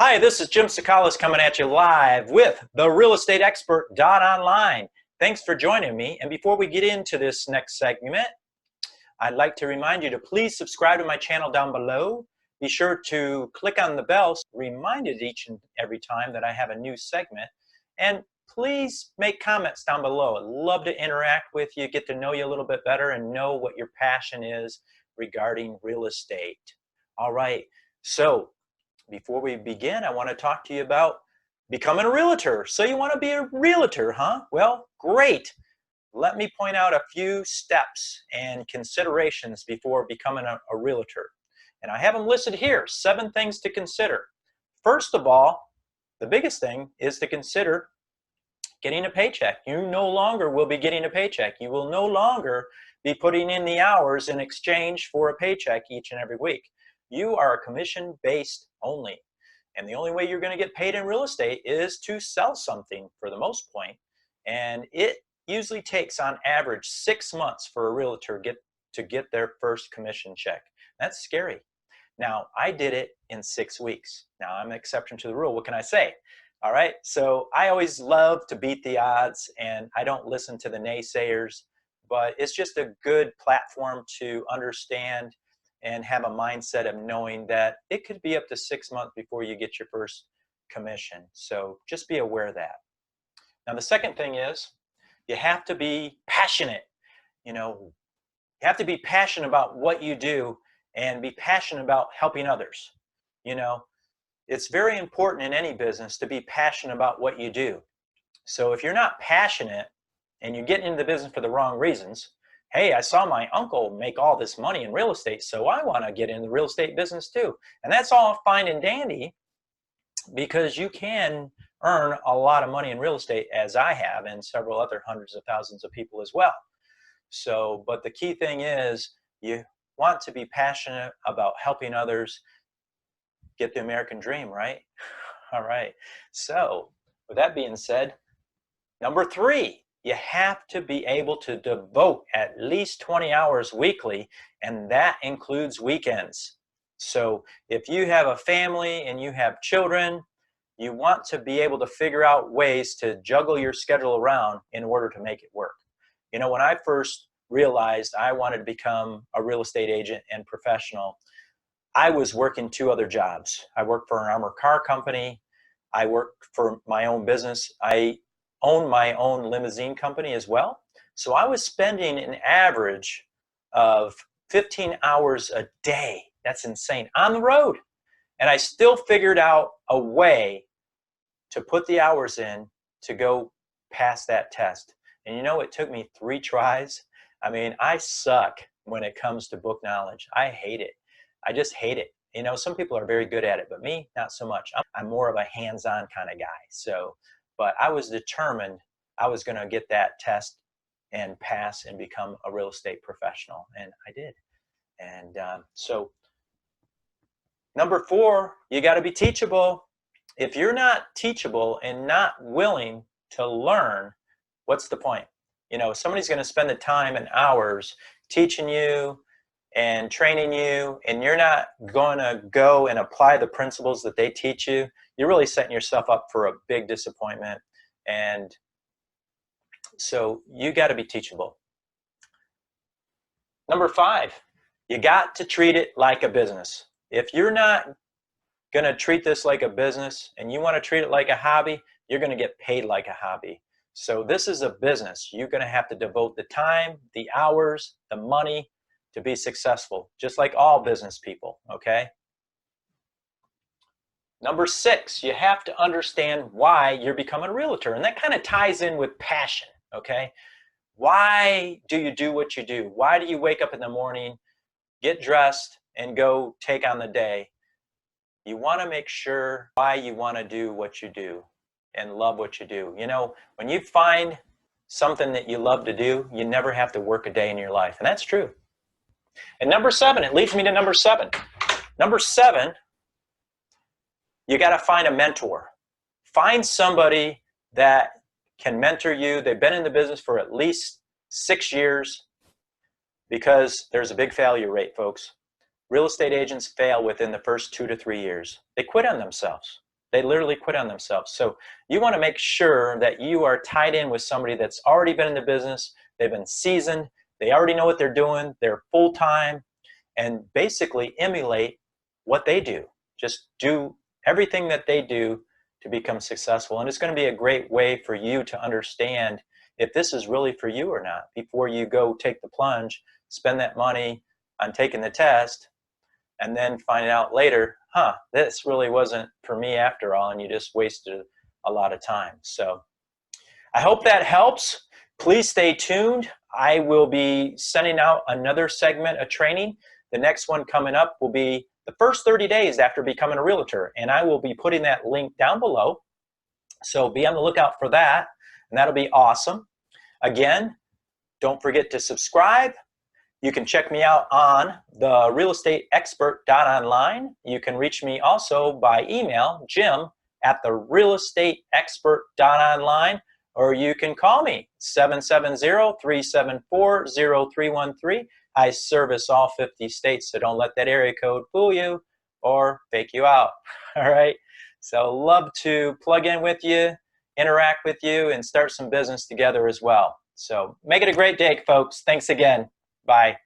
Hi, this is Jim Sakalis coming at you live with the Real Estate Expert Online. Thanks for joining me. And before we get into this next segment, I'd like to remind you to please subscribe to my channel down below. Be sure to click on the bell, reminded each and every time that I have a new segment. And please make comments down below. I'd love to interact with you, get to know you a little bit better, and know what your passion is regarding real estate. All right, so before we begin, I want to talk to you about becoming a realtor. So you want to be a realtor, huh? Well, great. Let me point out a few steps and considerations before becoming a realtor. And I have them listed here, 7 things to consider. First of all, the biggest thing is to consider getting a paycheck. You no longer will be getting a paycheck. You will no longer be putting in the hours in exchange for a paycheck each and every week. You are a commission-based only. And the only way you're going to get paid in real estate is to sell something for the most point. And it usually takes on average 6 months for a realtor to get their first commission check. That's scary. Now, I did it in 6 weeks. Now, I'm an exception to the rule. What can I say? All right, so I always love to beat the odds, and I don't listen to the naysayers, but it's just a good platform to understand and have a mindset of knowing that it could be up to 6 months before you get your first commission. So just be aware of that. Now, the second thing is you have to be passionate. You have to be passionate about what you do and be passionate about helping others. It's very important in any business to be passionate about what you do. So if you're not passionate and you get into the business for the wrong reasons, hey, I saw my uncle make all this money in real estate, so I want to get in the real estate business too. And that's all fine and dandy because you can earn a lot of money in real estate, as I have, and several other hundreds of thousands of people as well. So, but the key thing is you want to be passionate about helping others get the American dream, right? All right. So with that being said, number 3, you have to be able to devote at least 20 hours weekly, and that includes weekends. So if you have a family and you have children, you want to be able to figure out ways to juggle your schedule around in order to make it work. When I first realized I wanted to become a real estate agent and professional, I was working 2 other jobs. I worked for an armored car company. I worked for my own business. I own my own limousine company as well. So I was spending an average of 15 hours a day. That's insane. On the road. And I still figured out a way to put the hours in to go pass that test. And it took me 3 tries. I mean, I suck when it comes to book knowledge. I hate it. I just hate it. Some people are very good at it, but me, not so much. I'm more of a hands-on kind of guy. But I was determined I was going to get that test and pass and become a real estate professional, and I did. And so number 4, you got to be teachable. If you're not teachable and not willing to learn, what's the point? Somebody's going to spend the time and hours teaching you and training you, and you're not going to go and apply the principles that they teach you, you're really setting yourself up for a big disappointment. And so you got to be teachable. Number 5, you got to treat it like a business. If you're not going to treat this like a business and you want to treat it like a hobby, you're going to get paid like a hobby. So this is a business. You're going to have to devote the time, the hours, the money to be successful, just like all business people, okay? Number 6, you have to understand why you're becoming a realtor, and that kind of ties in with passion, okay? Why do you do what you do? Why do you wake up in the morning, get dressed, and go take on the day? You want to make sure why you want to do what you do and love what you do. When you find something that you love to do, you never have to work a day in your life, and that's true. And number 7, it leads me to number 7. Number 7, you got to find a mentor. Find somebody that can mentor you. They've been in the business for at least 6 years, because there's a big failure rate, folks. Real estate agents fail within the first 2 to 3 years. They quit on themselves. They literally quit on themselves. So you want to make sure that you are tied in with somebody that's already been in the business, they've been seasoned, they already know what they're doing, they're full-time, and basically emulate what they do. Just do everything that they do to become successful. And it's going to be a great way for you to understand if this is really for you or not before you go take the plunge, spend that money on taking the test, and then find out later, this really wasn't for me after all, and you just wasted a lot of time. So I hope that helps. Please stay tuned. I will be sending out another segment of training. The next one coming up will be the first 30 days after becoming a realtor, and I will be putting that link down below. So be on the lookout for that, and that'll be awesome. Again, don't forget to subscribe. You can check me out on the realestateexpert.online. You can reach me also by email, jim@therealestateexpert.online, or you can call me, 770-374-0313. I service all 50 states, so don't let that area code fool you or fake you out. All right? So love to plug in with you, interact with you, and start some business together as well. So make it a great day, folks. Thanks again. Bye.